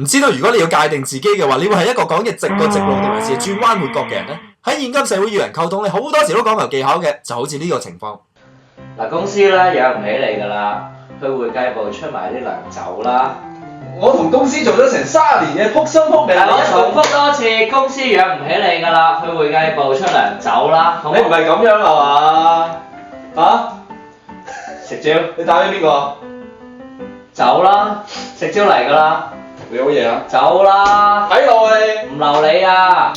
唔知道如果你要界定自己嘅話，你會係一個講嘢直過直路定還是轉彎抹角嘅人呢？喺現今社會與人溝通咧，好多時都講求技巧嘅，就好似呢個情況。嗱，公司咧養唔起你㗎啦，去會計部出埋啲糧走啦。我同公司做咗成30年嘅，撲心撲命。我重複多次，公司養唔起你㗎啦，去會計部出糧走啦。你唔係咁樣啊嘛？嚇？食蕉，你打俾邊個？走啦，食蕉嚟㗎啦。你好嘢啊！走啦，睇路你，唔留你啊！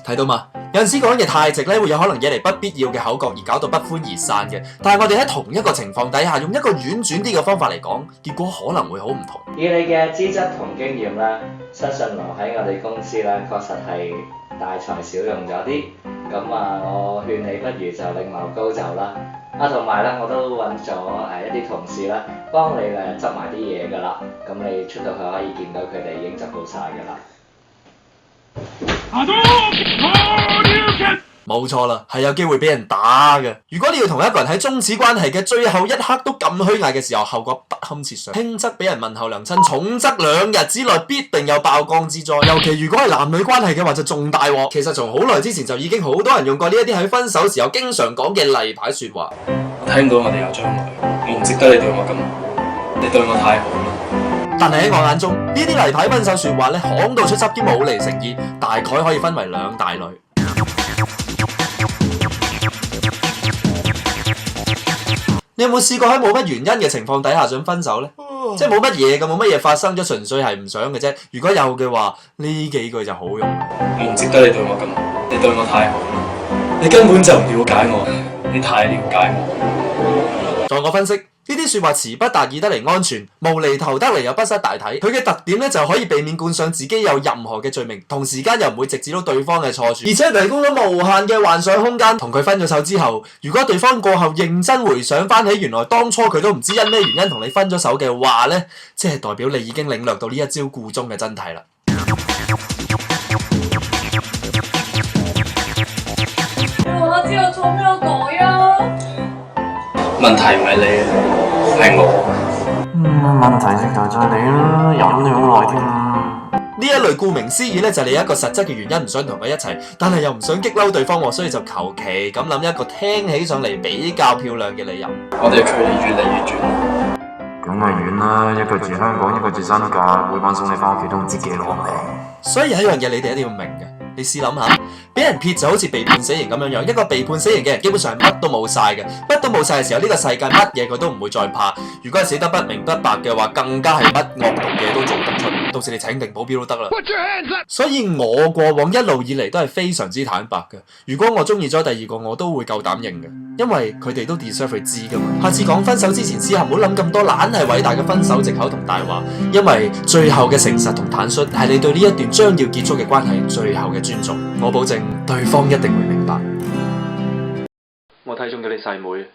睇到嘛？有陣時講嘢太直咧，會有可能惹嚟不必要嘅口角，而搞到不歡而散嘅。但係我哋喺同一個情況底下，用一個婉轉啲嘅方法嚟講，結果可能會好唔同。以你嘅資質同經驗咧，相信留喺我哋公司咧，確實係大材小用咗啲。咁啊，我勸你不如就另謀高就啦。同埋咧，我都揾咗一啲同事啦，幫你執埋啲嘢㗎啦。咁你出到去可以見到佢哋已經執好晒㗎啦。冇錯啦，係有機會俾人打嘅。如果你要同一個人喺終止關係嘅最後一刻都咁虛偽嘅時候，後果不堪設想。輕則俾人問候娘親，重則2日之內必定有爆光之災。尤其如果係男女關係嘅話，就仲大鑊。其實從好耐之前就已經好多人用過呢一啲喺分手時候經常講嘅例牌說話。我睇唔到我哋有將來，我唔值得你對我咁好，你對我太好啦。但係喺我眼中，呢啲例牌分手說話咧，講到出汁兼冇厘誠意，大概可以分為2大類。你有冇試過喺冇乜原因嘅情況底下想分手呢？即係冇乜嘢嘅，冇乜嘢發生咗，純粹係唔想嘅啫。如果有嘅話，呢幾句就好用。我唔值得你對我咁好，你對我太好啦。你根本就唔了解我，你太了解我。在我分析，呢啲說話詞不達意得嚟安全，無厘頭得嚟又不失大體。佢嘅特點咧就可以避免冠上自己有任何嘅罪名，同時間又唔會直指到對方嘅錯處，而且提供咗無限嘅幻想空間。同佢分咗手之後，如果對方過後認真回想翻起原來當初佢都唔知因咩原因同你分咗手嘅話呢，即係代表你已經領略到呢一招故中嘅真諦啦。我知道錯咩我改啊！問題唔係你，係我。問題直頭就係你啦，忍咗好耐添。呢一類顧名思義咧，就係你有一個實質嘅原因唔想同佢一齊，但係又唔想激嬲對方，所以就求其咁諗一個聽起上嚟比較漂亮嘅理由。我哋距離越嚟越遠。梗係遠啦，一個住香港，一個住新界，每晚送你翻屋企都唔知幾攞命。所以有一樣嘢你哋一定要明嘅，你試諗下，俾人撇就好似被判死刑咁樣樣，一個被判死刑嘅人基本上係乜都冇晒嘅，乜都冇晒嘅時候，呢個世界乜嘢佢都唔會再怕。如果係死得不明不白嘅話，更加係乜惡毒嘢都做得出。到時你請定保鏢都得啦。所以我過往一路以嚟都係非常之坦白嘅。如果我中意咗第二個，我都會夠膽認嘅，因為佢哋都 deserve 去知噶嘛。下次講分手之前，試下唔好諗咁多懶係偉大嘅分手藉口同大話，因為最後嘅誠實同坦率係你對呢一段將要結束嘅關係最後嘅尊重。我保證對方一定會明白。我睇中咗你細妹。